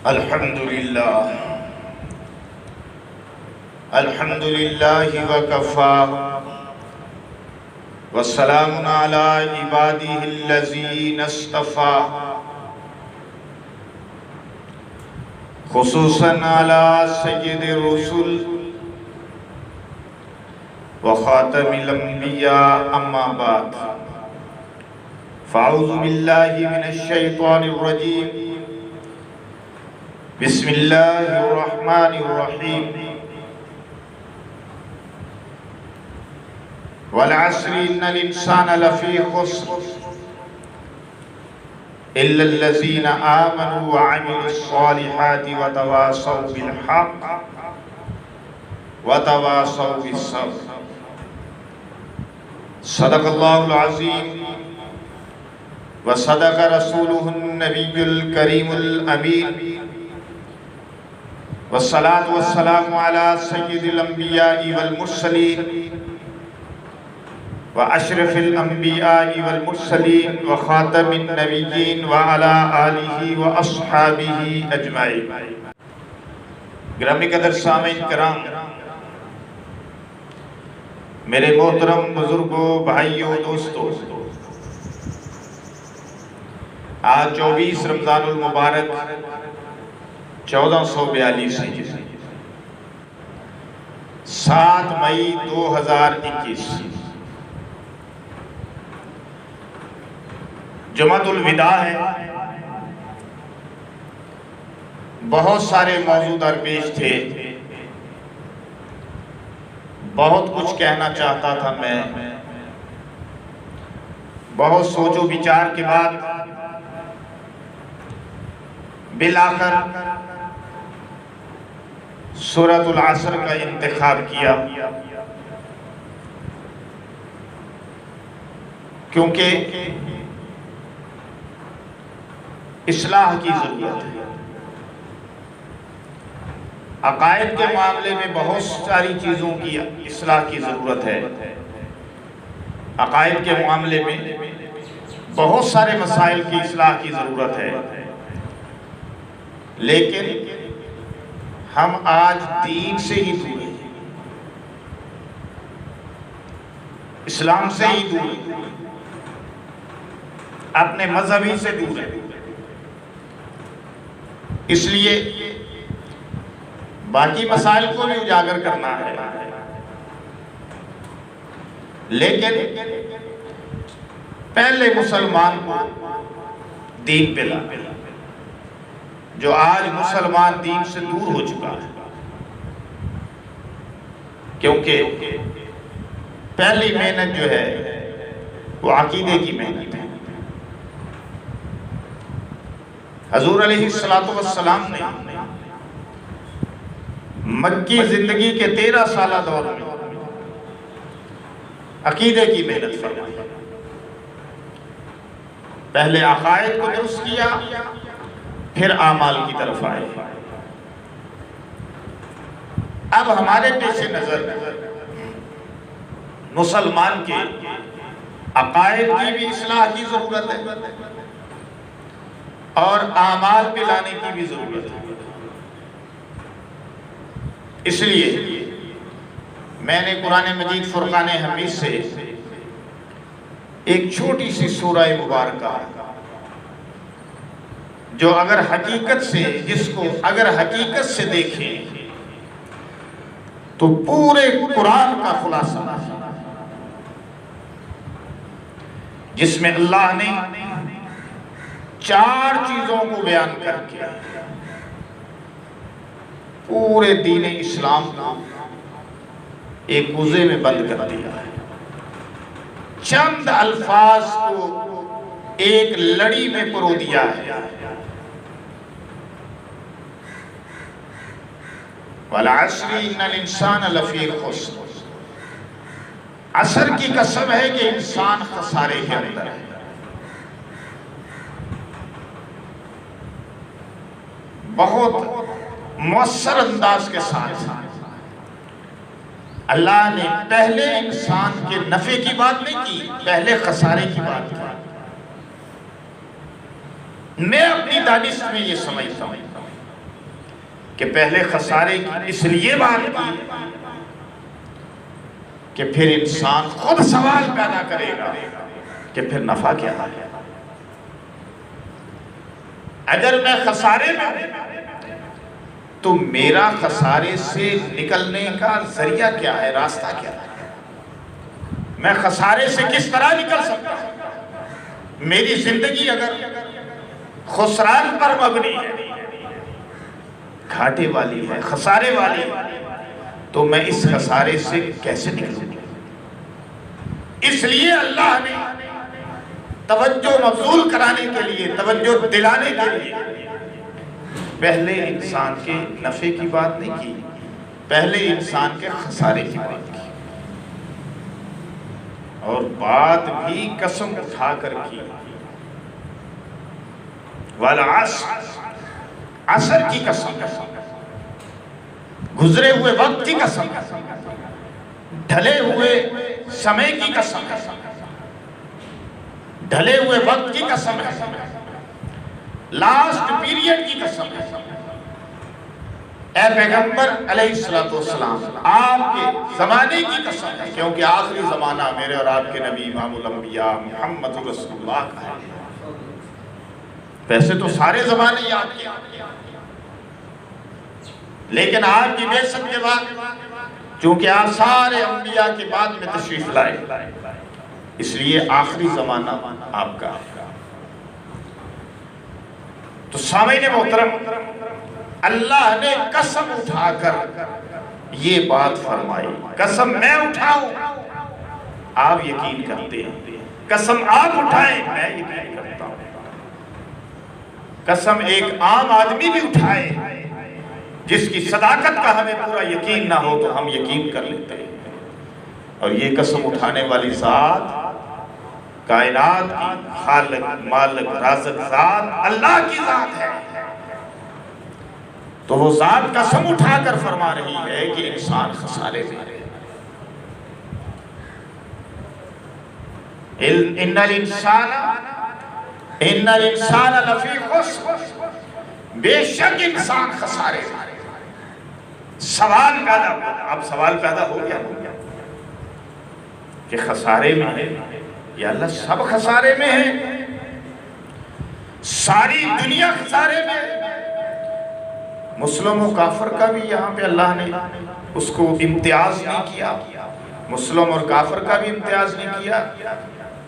الحمدللہ وکفا والسلام علی عبادہ الذین اصطفى خصوصاً علی سید الرسل وخاتم الانبیاء اما بعد فاعوذ باللہ من الشیطان الرجیم بسم اللہ الرحمن الرحیم والعصر ان الانسان لفی خسر الا الذین آمنوا وعملوا الصالحات وتواصوا بالحق وتواصوا بالصبر صدق اللہ العظیم وصدق رسولہ النبی الکریم الامین والصلاة والسلام على سید الانبیاء والمرسلین واشرف الانبیاء والمرسلین وخاتم النبیین وعلى آلہ واصحابہ اجمعین۔ گرامی قدر سامعین کرام، میرے محترم بزرگوں، بھائیوں، دوستوں، آج 24 رمضان المبارک 1442 ہجری 7 مئی 2021 جمعۃ الوداع ہے۔ بہت سارے موضوع درپیش تھے، بہت کچھ کہنا چاہتا تھا میں، بہت سوچ و بچار کے بعد بالآخر سورۃ العصر کا انتخاب کیا، کیونکہ اصلاح کی ضرورت ہے۔ عقائد کے معاملے میں بہت ساری چیزوں کی اصلاح کی ضرورت ہے، عقائد کے معاملے میں بہت سارے مسائل کی اصلاح کی ضرورت ہے، لیکن ہم آج دین سے ہی دور ہیں، اسلام سے ہی دور ہیں، اپنے مذہبی سے دور ہیں۔ اس لیے باقی مسائل کو بھی اجاگر کرنا ہے، لیکن پہلے مسلمان کو دین پہ لانا، جو آج مسلمان دین سے دور ہو چکا ہے، کیونکہ پہلی محنت جو ہے وہ عقیدے کی محنت ہے۔ حضور علیہ السلام نے مکی زندگی کے 13 سالہ دور میں عقیدے کی محنت فرمائی، پہلے عقائد کو درست کیا، پھر اعمال کی طرف آئے۔ اب ہمارے پیش نظر مسلمان کے عقائد کی بھی اصلاح کی ضرورت ہے اور اعمال پہ لانے کی بھی ضرورت ہے۔ اس لیے میں نے قرآن مجید فرقان حمید سے ایک چھوٹی سی سورہ مبارکہ جو اگر حقیقت سے دیکھیں تو پورے قرآن کا خلاصہ، جس میں اللہ نے 4 چیزوں کو بیان کر کے پورے دین اسلام کو ایک کوزے میں بند کر دیا ہے، چند الفاظ کو ایک لڑی میں پرو دیا ہے۔ والعصر ان الانسان لفی خسر، عصر کی قسم ہے کہ انسان خسارے کے اندر ہے۔ بہت مؤثر انداز کے ساتھ اللہ نے پہلے انسان کے نفع کی بات نہیں کی، پہلے خسارے کی بات کی۔ میں اپنی دانش میں یہ سمجھتا ہوں کہ پہلے خسارے کی اس لیے بات کی کہ پھر انسان خود سوال پیدا کرے گا کہ پھر نفع کیا ہے؟ اگر میں خسارے میں ہوں تو میرا خسارے سے نکلنے کا ذریعہ کیا ہے، راستہ کیا ہے؟ میں خسارے سے کس طرح نکل سکتا ہوں؟ میری زندگی اگر خسران پر مبنی ہے، گھاٹے والی ہے، خسارے والی ہے، تو میں اس خسارے سے کیسے نکلوں؟ اس لیے اللہ نے توجہ مبذول کرانے کے لیے، توجہ دلانے کے لیے پہلے انسان کے نفع کی بات نہیں کی، پہلے انسان کے خسارے کی بات کی، اور بات بھی قسم اٹھا کر کی۔ والعصر، عصر کی قسم، گزرے ہوئے وقت کی قسم، ڈھلے ہوئے سمے کی قسم، ڈھلے ہوئے وقت کی قسم ہے، لاسٹ پیریڈ کی قسم ہے۔ اے پیغمبر علیہ السلام، آپ کے زمانے کی قسم ہے، کیونکہ آخری زمانہ میرے اور آپ کے نبی امام الانبیاء محمد رسول اللہ کا ہے۔ ویسے تو سارے زمانے یاد کیا، لیکن آپ کی بعثت کے بعد چونکہ آپ سارے انبیاء کے بعد میں تشریف لائے، اس لیے آخری زمانہ آپ کا ہے۔ تو سامعین محترم، اللہ نے قسم اٹھا کر یہ بات فرمائی، قسم میں اٹھاؤں آپ یقین کرتے ہیں، قسم آپ اٹھائیں میں یقین کرتا ہوں، قسم ایک عام آدمی بھی اٹھائے جس کی صداقت کا ہمیں پورا یقین نہ ہو تو ہم یقین کر لیتے ہیں۔ اور یہ قسم اٹھانے والی ذات، کائنات کی خالق مالک رازق ذات اللہ کی ذات ہے، تو وہ ذات قسم اٹھا کر فرما رہی ہے کہ انسان خسارے میں ہے۔ ان الانسان لفی خسر، بے شک انسان خسارے میں۔ سوال پیدا ہوا، اب سوال پیدا ہو گیا کہ خسارے میں ہے یا اللہ سب خسارے میں ہے، ساری دنیا خسارے میں ہے؟ مسلم و کافر کا بھی یہاں پہ اللہ نے اس کو امتیاز نہیں کیا، مسلم اور کافر کا بھی امتیاز نہیں کیا،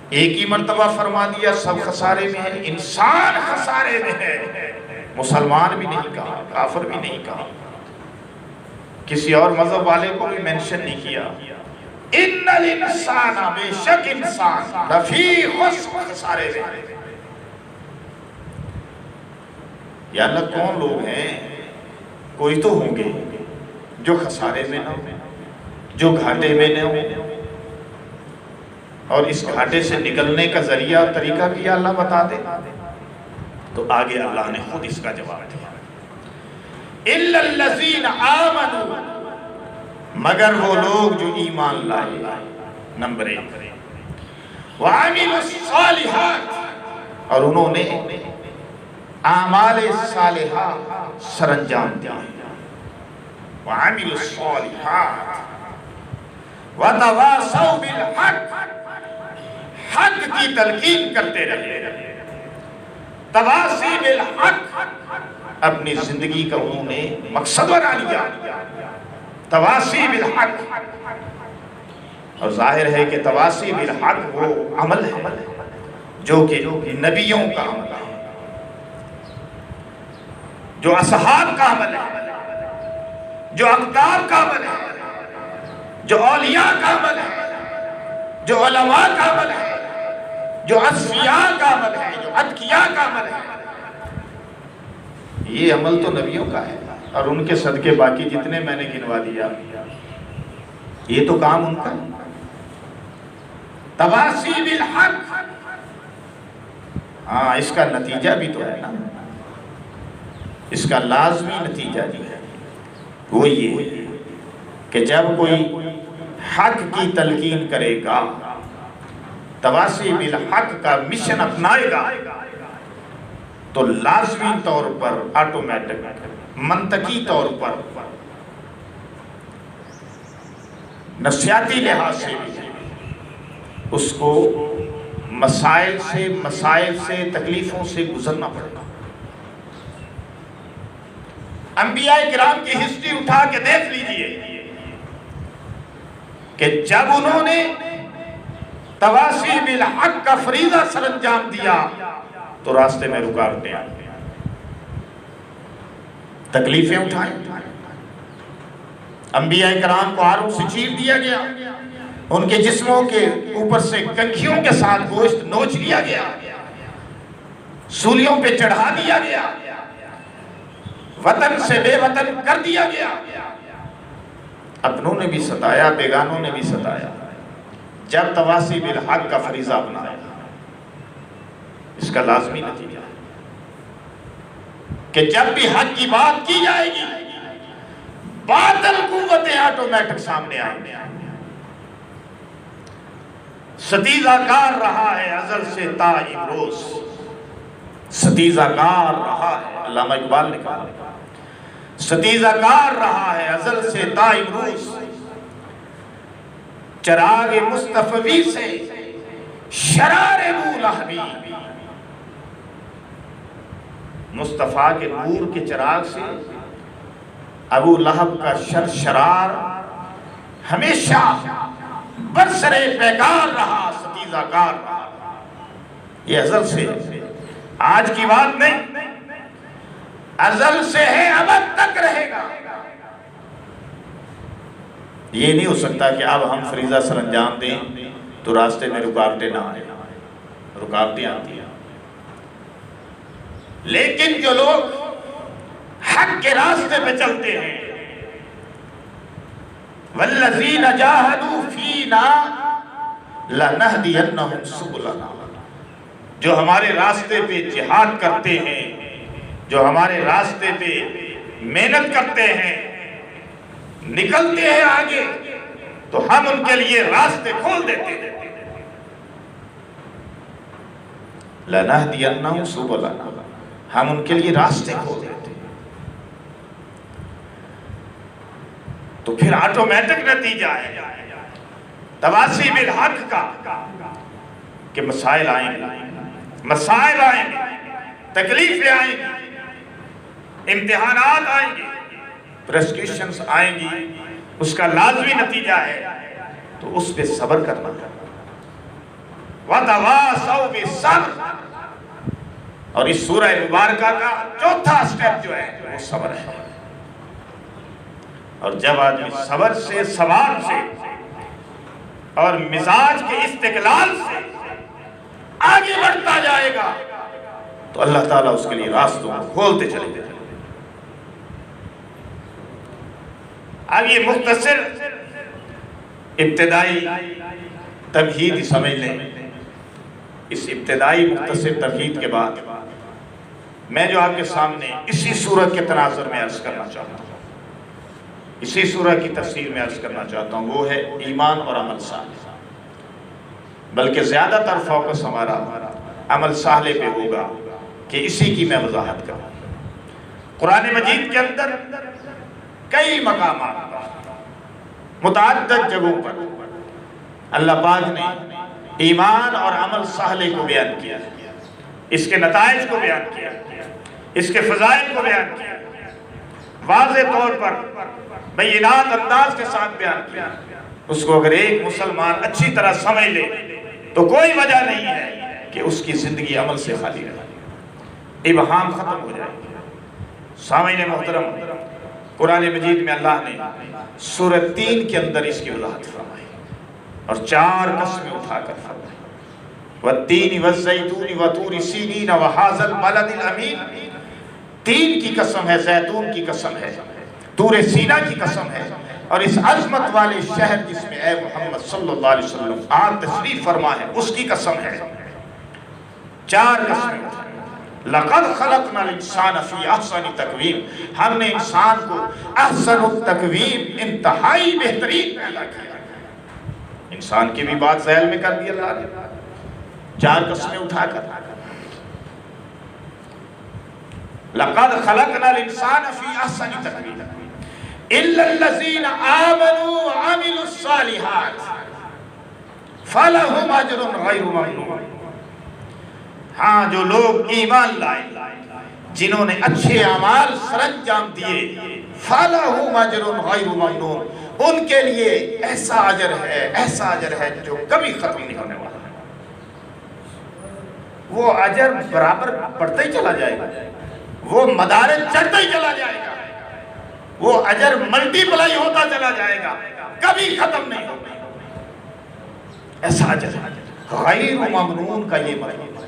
ایک ہی مرتبہ فرما دیا سب خسارے میں ہے، انسان خسارے میں ہے، مسلمان بھی نہیں کہا، کافر بھی نہیں کہا، کسی اور مذہب والے کو بھی مینشن نہیں کیا۔ ان الانسان، بے شک انسان، لفی خسر، خسارے میں۔ یا اللہ کون لوگ ہیں؟ کوئی تو ہوں گے جو خسارے میں نہ ہوں، جو گھاٹے میں نہ ہوں، اور اس گھاٹے سے نکلنے کا ذریعہ اور طریقہ بھی اللہ بتا دے۔ تو آگے اللہ نے خود اس کا جواب دیا، اِلَّا الَّذِينَ آمَنُوا، مگر وہ لوگ جو ایمان لائے، نمبر 1، وَعَمِلُوا الصَّالِحَاتِ، اور انہوں نے اعمال صالحہ سر انجام دیا، وَعَمِلُوا الصَّالِحَاتِ وَتَوَاصَوْا بِالْحَقِّ، حق کی تلقین کرتے رہے، تواصی بالحق، اپنی زندگی کا انہوں نے مقصد بنا لیا، تواصی بالحق۔ اور ظاہر ہے کہ تواصی بالحق وہ عمل ہے جو کہ نبیوں کا عمل ہے، جو اصحاب کا عمل ہے، جو اقدار کا عمل ہے، جو اولیاء کا عمل ہے، جو علماء کا عمل ہے، جو اصفیاء کا عمل ہے، جو اتقیاء کا عمل ہے۔ یہ عمل تو نبیوں کا ہے، اور ان کے صدقے باقی جتنے میں نے گنوا دیا یہ تو کام ان کا ہے۔ تواصی بالحق، ہاں اس کا نتیجہ بھی تو ہے نا، اس کا لازمی نتیجہ بھی ہے، وہ یہ کہ جب کوئی حق کی تلقین کرے گا، تواصی بالحق کا مشن اپنائے گا، تو لازمی طور پر آٹومیٹک منطقی طور پر نفسیاتی لحاظ سے بھی اس کو مسائل سے تکلیفوں سے گزرنا پڑتا. انبیاء کرام کی ہسٹری اٹھا کے دیکھ لیجئے کہ جب انہوں نے تواصی بالحق کا فریضہ سر انجام دیا تو راستے میں رکاوٹیں آئیں، تکلیفیں اٹھائیں. انبیاء کرام کو آروں سے چیر دیا گیا، ان کے جسموں کے اوپر سے کنکھیوں کے ساتھ گوشت نوچ لیا گیا، سولیوں پہ چڑھا دیا گیا، وطن سے بے وطن کر دیا گیا. اپنوں نے بھی ستایا، بیگانوں نے بھی ستایا. جب تواصی بالحق کا فریضہ اپنایا، اس کا لازمی نتیجہ ہے کہ جب بھی حق کی بات کی جائے گی باطل قوتیں آٹومیٹک سامنے آئیں گے. ستیزہ کار رہا ہے ازل سے تا امروز، ستیزہ کار رہا ہے، علامہ اقبال نے کہا ستیزہ کار رہا ہے ازل سے تا امروز، چراغ مصطفی سے شرار ابو لہبی. مصطفیٰ کے نور کے چراغ سے ابو لہب کا شرار ہمیشہ برسرے پیکار رہا، ستیزہ کار رہا. یہ ازل سے آج کی بات نہیں، ازل سے ہے، ابد تک رہے گا. یہ نہیں ہو سکتا کہ اب ہم فریضہ سر انجام دیں تو راستے میں رکاوٹیں نہ آئیں. رکاوٹیں آتی ہیں، لیکن جو لوگ حق کے راستے پہ چلتے ہیں، والذین جاہدوا فینا لنہدینہم سبلنا، جو ہمارے راستے پہ جہاد کرتے ہیں، جو ہمارے راستے پہ محنت کرتے ہیں، نکلتے ہیں آگے، تو ہم ان کے لیے راستے کھول دیتے ہیں. لنہدینہم سبلنا، ہم ان کے لیے راستے کھول دیتے ہیں. تو پھر آٹومیٹک نتیجہ ہے تواصی بالحق کا کہ مسائل آئیں گے، تکلیفیں آئیں گی، امتحانات آئیں گے، پریسکیوشنز آئیں گی. اس کا لازمی نتیجہ ہے تو اس پہ صبر کرنا. وَتَوَاصَوْا بِالصَّبْرِ، اور اس سورہ مبارکہ کا چوتھا سٹیپ جو ہے وہ صبر ہے. اور جب آدمی صبر سے، ثبات سے اور مزاج کے استقلال سے آگے بڑھتا جائے گا تو اللہ تعالیٰ اس کے لیے راستوں کو کھولتے چلے جائیں. اب یہ مختصر ابتدائی تمہید سمجھ لیں. اس ابتدائی مختصر تمہید کے بعد میں جو آپ کے سامنے اسی سورہ کے تناظر میں عرض کرنا چاہتا ہوں، اسی سورہ کی تفسیر میں عرض کرنا چاہتا ہوں، وہ ہے ایمان اور عمل صالح. بلکہ زیادہ تر فوکس ہمارا عمل صالح پہ ہوگا کہ اسی کی میں وضاحت کروں. قرآن مجید کے اندر کئی مقامات، متعدد جگہوں پر اللہ پاک نے ایمان اور عمل صالح کو بیان کیا، اس کے نتائج کو بیان کیا، اس کے فضائل کو بیان کیا، واضح طور پر بینات انداز کے ساتھ بیان کیا. اس کو اگر ایک مسلمان اچھی طرح سمجھ لے تو کوئی وجہ نہیں ہے کہ اس کی زندگی عمل سے خالی رہے، ابہام ختم ہو جائے. سامعین محترم، قرآن مجید میں اللہ نے سورہ 3 کے اندر اس کی وضاحت فرمائی اور 4 قسمیں اٹھا کر فرمائی. والتین والزیتون وطور سینین وہذا البلد الامین. 3 کی قسم ہے، زیتون کی قسم ہے، طور سینہ کی قسم ہے، اور اس عظمت والے شہر جس میں اے محمد صلی اللہ علیہ وسلم آپ تشریف فرما ہے اس کی قسم ہے. 4 قسمیں اٹھائیں. لَقَدْ خَلَقْنَا الْإِنسَانَ فِي أَحْسَنِ تَقْوِيمٍ، ہم نے انسان کو احسن التقویم، انتہائی بہترین پیدا کیا. انسان کی بھی بات ذیل میں کر دی اللہ نے 4 قسمیں اٹھا کر. لقد خلقنا الانسان فی احسن تقویم الا الذین آمنوا وعملوا الصالحات فلہم اجر غیر ممنون۔ ہاں، جو لوگ ایمان لائے، جنہوں نے اچھے اعمال سر انجام دیے، فلہم اجر غیر ممنون، ان کے لیے ایسا اجر ہے جو کبھی ختم نہیں ہونے والا۔ وہ اجر برابر بڑھتا ہی چلا جائے گا، وہ مدارج چڑھتا ہی چلا جائے گا، وہ اجر ملٹی پلائی ہوتا چلا جائے گا، کبھی ختم نہیں ہوگا۔ ایسا اجر غیر ممنون کا یہ مطلب ہے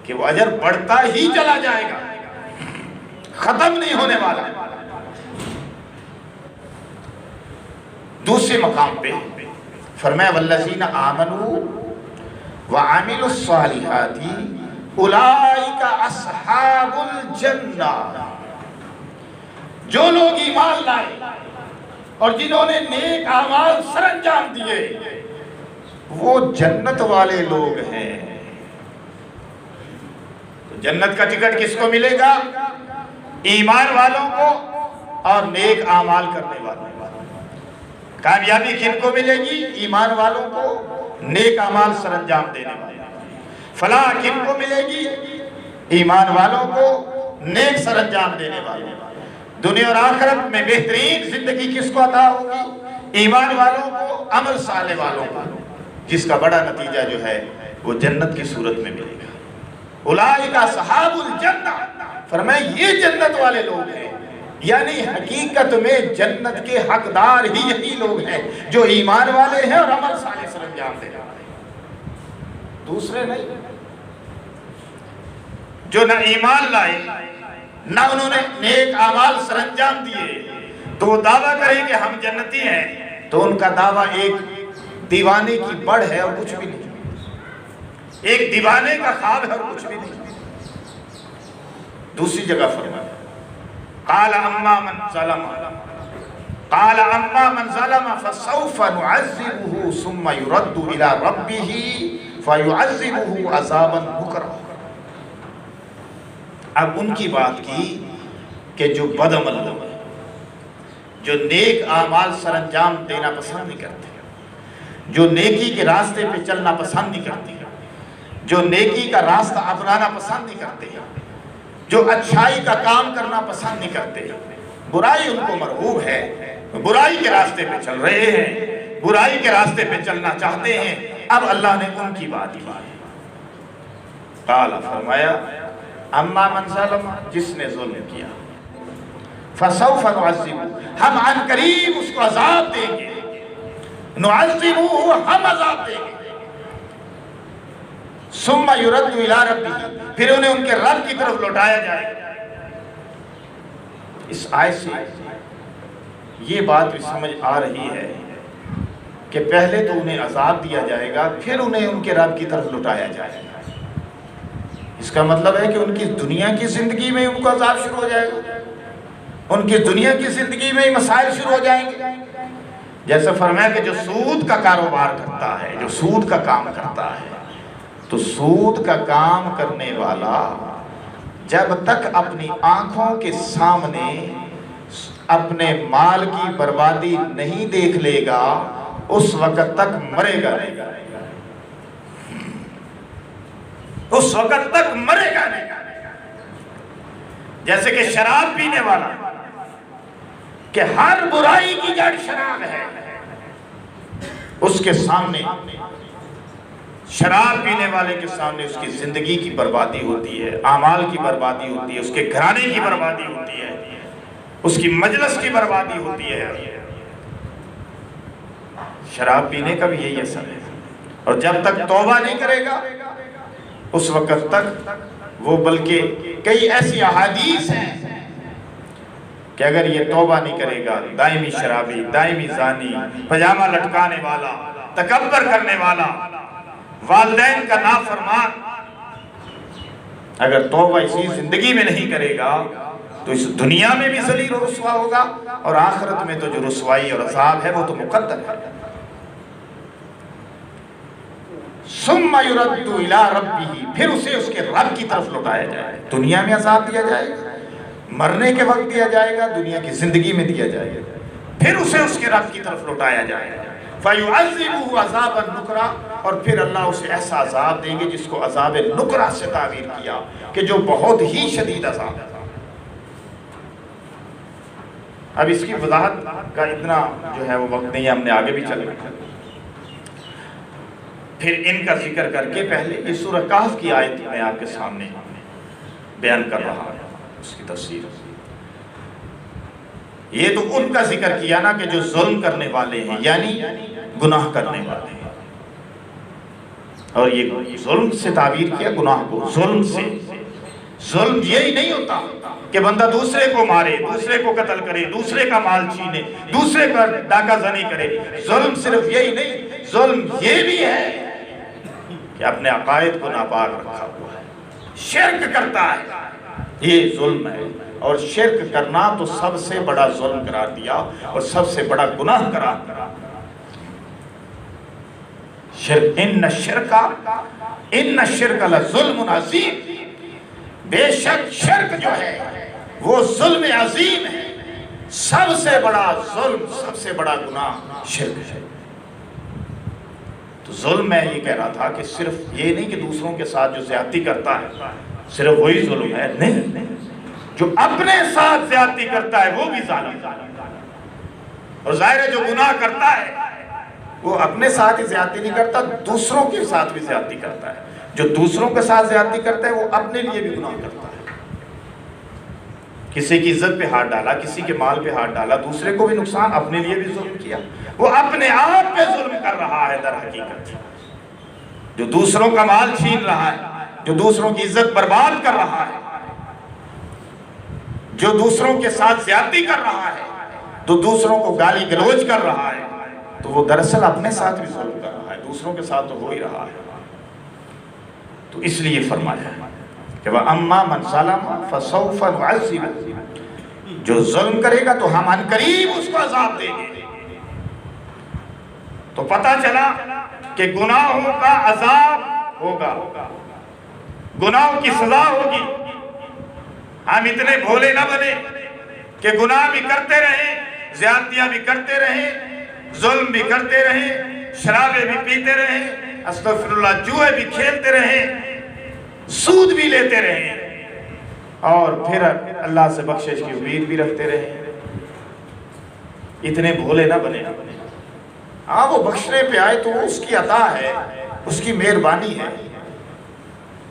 کہ وہ اجر بڑھتا ہی چلا جائے گا، ختم نہیں ہونے والا۔ دوسرے مقام پہ فرمایا والذین آمنوا وعملوا الصالحات اولئک اصحاب الجنہ، جو لوگ ایمان لائے اور جنہوں نے نیک اعمال سر انجام دیے وہ جنت والے لوگ ہیں۔ تو جنت کا ٹکٹ کس کو ملے گا؟ ایمان والوں کو اور نیک اعمال کرنے والوں کو۔ کامیابی کن کو ملے گی؟ ایمان والوں کو، نیک اعمال سر انجام دینے والوں کو۔ فلاح کن کو ملے گی؟ ایمان والوں کو، نیک سر انجام دینے والوں کو۔ دنیا اور آخرت میں بہترین زندگی کس کو عطا ہوگی؟ ایمان والوں کو، عمل صالح والوں کو، جس کا بڑا نتیجہ جو ہے وہ جنت کی صورت میں ملے گا۔ اولئک اصحاب الجنہ، فرمایا یہ جنت والے لوگ ہیں، یعنی حقیقت میں جنت کے حقدار ہی یہی لوگ ہیں جو ایمان والے ہیں اور عمل صالح سر انجام دے رہے ہیں، دوسرے نہیں۔ جو نہ ایمان لائے نہ انہوں نے نیک اعمال سر انجام دیے تو وہ دعویٰ کریں کہ ہم جنتی ہیں، تو ان کا دعویٰ ایک دیوانے کی بڑھ ہے اور کچھ بھی نہیں، ایک دیوانے کا خواب ہے اور کچھ بھی نہیں۔ دوسری جگہ فرمایا قال اما من ظلم فسوف نعذبه ثم يرد الى ربه فيعذبه عذابا نكرا۔ اب ان کی بات کی کہ جو بد عمل لوگ ہیں، جو نیک اعمال سر انجام دینا پسند نہیں کرتے، جو نیکی کے راستے پہ چلنا پسند نہیں کرتے، جو نیکی کا راستہ اپنانا پسند نہیں کرتے، جو اچھائی کا کام کرنا پسند نہیں کرتے، برائی ان کو مرغوب ہے، برائی کے راستے پہ چل رہے ہیں، برائی کے راستے پہ چلنا چاہتے ہیں۔ اب اللہ نے ان کی بات کی، قال فرمایا اما من ظلم، جس نے ظلم کیا، فسوف نعذبہ، ہم عن قریب اس کو عذاب دیں گے، نعذبہ، ہم عذاب دیں گے، ثم يرد الى ربه، پھر انہیں ان کے رب کی طرف لوٹایا جائے گا۔ اس آیت سے یہ بات بھی سمجھ آ رہی ہے کہ پہلے تو انہیں عذاب دیا جائے گا، پھر انہیں ان کے رب کی طرف لوٹایا جائے گا۔ اس کا مطلب ہے کہ ان کی دنیا کی زندگی میں ان کو عذاب شروع ہو جائے گا، ان کی دنیا کی زندگی میں مسائل شروع ہو جائیں گے۔ جیسے فرمایا کہ جو سود کا کاروبار کرتا ہے، جو سود کا کام کرتا ہے، تو سود کا کام کرنے والا جب تک اپنی آنکھوں کے سامنے اپنے مال کی بربادی نہیں دیکھ لے گا اس وقت تک مرے گا نہیں، اس وقت تک مرے گا نہیں۔ جیسے کہ شراب پینے والا، کہ ہر برائی کی جڑ شراب ہے، اس کے سامنے، شراب پینے والے کے سامنے اس کی زندگی کی بربادی ہوتی ہے، اعمال کی بربادی ہوتی ہے، اس کے گھرانے کی بربادی ہوتی ہے، اس کی مجلس کی بربادی ہوتی ہے۔ شراب پینے کا بھی یہی اثر ہے، اور جب تک توبہ نہیں کرے گا اس وقت تک وہ، بلکہ کئی ایسی احادیث ہیں کہ اگر یہ توبہ نہیں کرے گا، دائمی شرابی، دائمی زانی، پجامہ لٹکانے والا، تکبر کرنے والا، والدین کا نافرمان، اگر توبہ اسی زندگی میں نہیں کرے گا تو اس دنیا میں بھی ذلیل و رسوا ہوگا، اور آخرت میں تو جو رسوائی اور عذاب ہے وہ تو مقدر ہے۔ ثم يرد الى ربه، پھر اسے اس کے رب کی طرف لوٹایا جائے، دنیا میں عذاب دیا جائے گا، مرنے کے وقت دیا جائے گا، دنیا کی زندگی میں دیا جائے گا، پھر اسے اس کے رب کی طرف لوٹایا جائے گا۔ فَيُعَذِّبُهُ عَذَابًا نُكْرًا، اور پھر اللہ اسے ایسا عذاب دیں گے جس کو عذاب نکرہ سے تعبیر کیا کہ جو بہت ہی شدید عذاب ہے۔ اب اس کی وضاحت کا اتنا جو ہے وہ وقت نہیں ہے، ہم نے آگے بھی چل رہا ہے۔ پھر ان کا ذکر کر کے پہلے یہ سورہ کہف کی آیت میں آپ کے سامنے بیان کر رہا ہے اس کی تفسیر۔ یہ تو ان کا ذکر کیا نا کہ جو ظلم کرنے والے ہیں، یعنی گناہ کرنے والے ہیں، اور یہ ظلم سے تعبیر کیا گناہ کو، ظلم سے۔ ظلم یہی نہیں ہوتا کہ بندہ دوسرے کو مارے، دوسرے کو قتل کرے، دوسرے کا مال چھینے، دوسرے کا ڈاکہ زنی کرے۔ ظلم صرف یہی نہیں، ظلم یہ بھی ہے کہ اپنے عقائد کو ناپاک رکھا ہوا ہے، شرک کرتا ہے، یہ ظلم ہے۔ اور شرک کرنا تو سب سے بڑا ظلم قرار دیا اور سب سے بڑا گناہ قرار دیا۔ شرک، ان الشرک لظلم عظیم، بے شک شرک جو ہے وہ ظلم عظیم ہے، سب سے بڑا ظلم، سب سے بڑا گناہ شرک ہے۔ تو ظلم میں یہ کہہ رہا تھا کہ صرف یہ نہیں کہ دوسروں کے ساتھ جو زیادتی کرتا ہے صرف وہی ظلم ہے، نہیں، جو اپنے ساتھ زیادتی کرتا ہے وہ بھی ظالم۔ اور ظاہر ہے جو گناہ کرتا ہے وہ اپنے ساتھ ہی زیادتی نہیں کرتا، دوسروں کے ساتھ بھی زیادتی کرتا ہے۔ جو دوسروں کے ساتھ زیادتی کرتا ہے وہ اپنے لیے بھی گناہ کرتا ہے۔ کسی کی عزت پہ ہاتھ ڈالا، کسی کے مال پہ ہاتھ ڈالا، دوسرے کو بھی نقصان، اپنے لیے بھی ظلم کیا، وہ اپنے آپ پہ ظلم کر رہا ہے در حقیقت۔ جو دوسروں کا مال چھین رہا ہے، جو دوسروں کی عزت برباد کر رہا ہے، جو دوسروں کے ساتھ زیادتی کر رہا ہے، تو دوسروں کو گالی گلوچ کر رہا ہے، تو وہ دراصل اپنے ساتھ بھی ظلم کر رہا ہے، دوسروں کے ساتھ تو ہو ہی رہا ہے۔ تو اس لیے فرمایا کہ وَأَمَّا مَنْ ظَلَمَ فَسَوْفَ نُعَذِّبُهُ، جو ظلم کرے گا تو ہم ان قریب اس کو عذاب دیں گے۔ تو پتہ چلا کہ گناہوں کا عذاب ہوگا، گناہوں کی سزا ہوگی۔ ہم اتنے بھولے نہ بنے کہ گناہ بھی کرتے رہیں، زیادتیاں بھی کرتے رہیں، ظلم بھی کرتے رہیں، شرابیں بھی پیتے رہیں، استغفراللہ جوئے بھی کھیلتے رہیں، سود بھی لیتے رہیں، اور پھر اللہ سے بخشش کی امید بھی رکھتے رہیں۔ اتنے بھولے نہ بنے۔ ہاں وہ بخشنے پہ آئے تو اس کی عطا ہے، اس کی مہربانی ہے،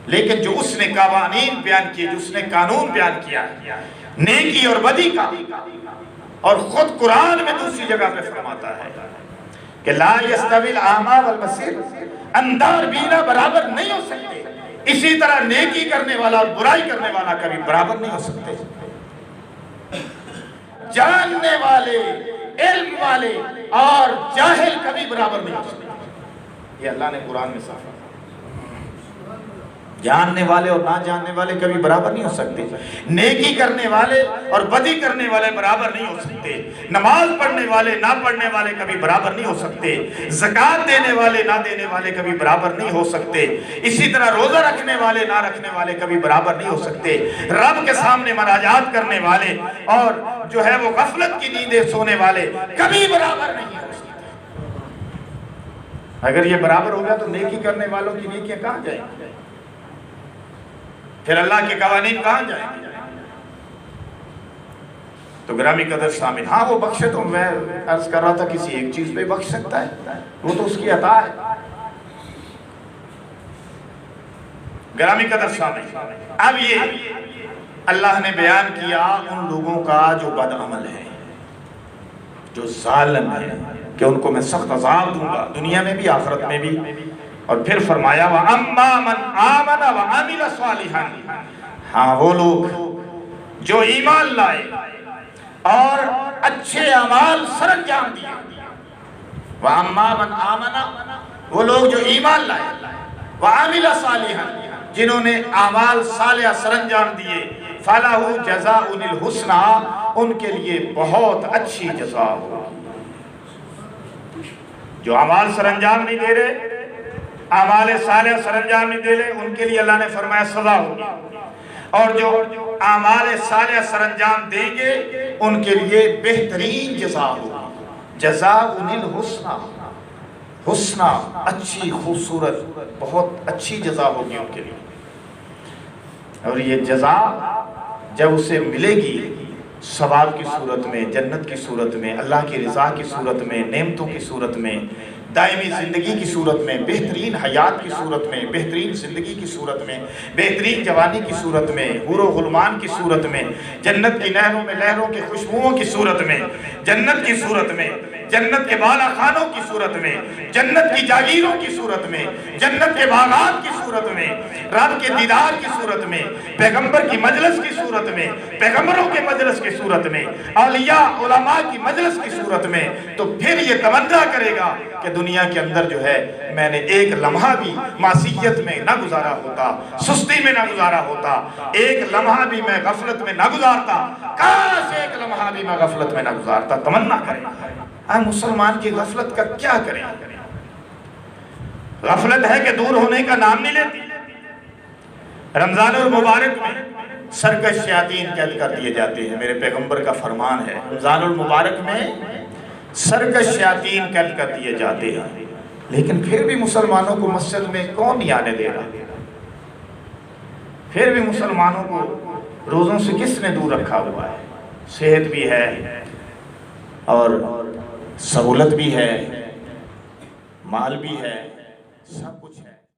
لیکن جو اس نے قوانین بیان کیے، جو اس نے قانون بیان کیا نیکی اور بدی کا، اور خود قرآن میں دوسری جگہ پہ فرماتا ہے کہ لا یستوی الاعمی والبصیر، اندھا اور بینا برابر نہیں ہو سکتے، اسی طرح نیکی کرنے والا اور برائی کرنے والا کبھی برابر نہیں ہو سکتے۔ جاننے والے، علم والے اور جاہل کبھی برابر نہیں ہو سکتے، یہ اللہ نے قرآن میں صاف کہا۔ جاننے والے اور نہ جاننے والے کبھی برابر نہیں ہو سکتے، نیکی کرنے والے اور بدی کرنے والے برابر نہیں ہو سکتے، نماز پڑھنے والے نہ پڑھنے والے کبھی برابر نہیں ہو سکتے، زکوٰۃ دینے والے نہ دینے والے کبھی برابر نہیں ہو سکتے، اسی طرح روزہ رکھنے والے نہ رکھنے والے کبھی برابر نہیں ہو سکتے، رب کے سامنے مناجات کرنے والے اور جو ہے وہ غفلت کی نیندیں سونے والے کبھی برابر نہیں ہو سکتے۔ اگر یہ برابر ہوگا تو نیکی کرنے والوں کی نیکیاں کہاں جائیں گی؟ پھر اللہ کے قوانین کہاں جائیں گے؟ تو گرامی قدر سامعین، ہاں وہ بخشے تو میں عرض کر رہا تھا کسی ایک چیز پہ بخش سکتا ہے، وہ تو اس کی عطا ہے۔ گرامی قدر سامعین، اب یہ اللہ نے بیان کیا ان لوگوں کا جو بد عمل ہے، جو ظالم ہے، کہ ان کو میں سخت عذاب دوں گا دنیا میں بھی آخرت میں بھی۔ اور پھر فرمایا وَأَمَّا مَنْ آمَنَ وَعَمِلَ صَالِحًا، ہاں وہ لوگ جو ایمان لائے اور اچھے اعمال سر انجام دیے۔ وَأَمَّا مَنْ آمَنَ، وہ لوگ جو ایمان لائے، وَعَمِلَ صَالِحًا، جنہوں نے اعمال صالحہ سر انجام دیے، فَلَهُ جَزَاءٌ الْحُسْنَى، ان کے لیے بہت اچھی جزا ہوگی۔ جو اعمال سر انجام نہیں دے رہے، اعمال صالحہ سر انجام نہیں دے رہے، ان کے لیے اللہ نے فرمایا سزا ہوگی۔ اور جو اعمال صالحہ سر انجام دیں گے ان کے لیے بہترین جزا ہوگی. جزاء الحسنی، حسنہ اچھی خوبصورت بہت اچھی جزا ہوگی ان کے لیے. اور یہ جزا جب اسے ملے گی ثواب کی صورت میں، جنت کی صورت میں، اللہ کی رضا کی صورت میں، نعمتوں کی صورت میں، دائمی زندگی کی صورت میں، بہترین حیات کی صورت میں، بہترین زندگی کی صورت میں، بہترین جوانی کی صورت میں، حور و غلمان کی صورت میں، جنت کی نہروں میں لہروں کی خوشبوؤں کی صورت میں، جنت کی صورت میں، جنت کے بالا خانوں کی صورت میں، جنت کی جاگیروں کی صورت میں، جنت کے باغات کی صورت میں، رب کے دیدار کی صورت میں، پیغمبر کی مجلس کی صورت میں، پیغمبروں کے مجلس کی صورت میں، اولیاء علماء کی مجلس کی صورت میں. تو پھر یہ تمنا کرے گا کہ دنیا کے اندر جو ہے میں نے ایک لمحہ بھی معصیت میں نہ گزارا ہوتا، سستی میں نہ گزارا ہوتا، ایک لمحہ بھی میں غفلت میں نہ گزارتا، کاش ایک لمحہ بھی میں غفلت میں نہ گزارتا. تمنا کرے گا. مسلمان کی غفلت کا کیا کریں؟ غفلت ہے کہ دور ہونے کا نام نہیں لیتی. رمضان المبارک میں سرکش شیاطین قید کر دیے جاتے ہیں. میرے پیغمبر کا فرمان ہے رمضان المبارک میں سرکش شیاطین قید کر دیے جاتے ہیں. لیکن پھر بھی مسلمانوں کو مسجد میں کون نہیں آنے دے رہا؟ پھر بھی مسلمانوں کو روزوں سے کس نے دور رکھا ہوا ہے؟ صحت بھی ہے اور سہولت بھی ہے، مال بھی ہے، سب کچھ ہے.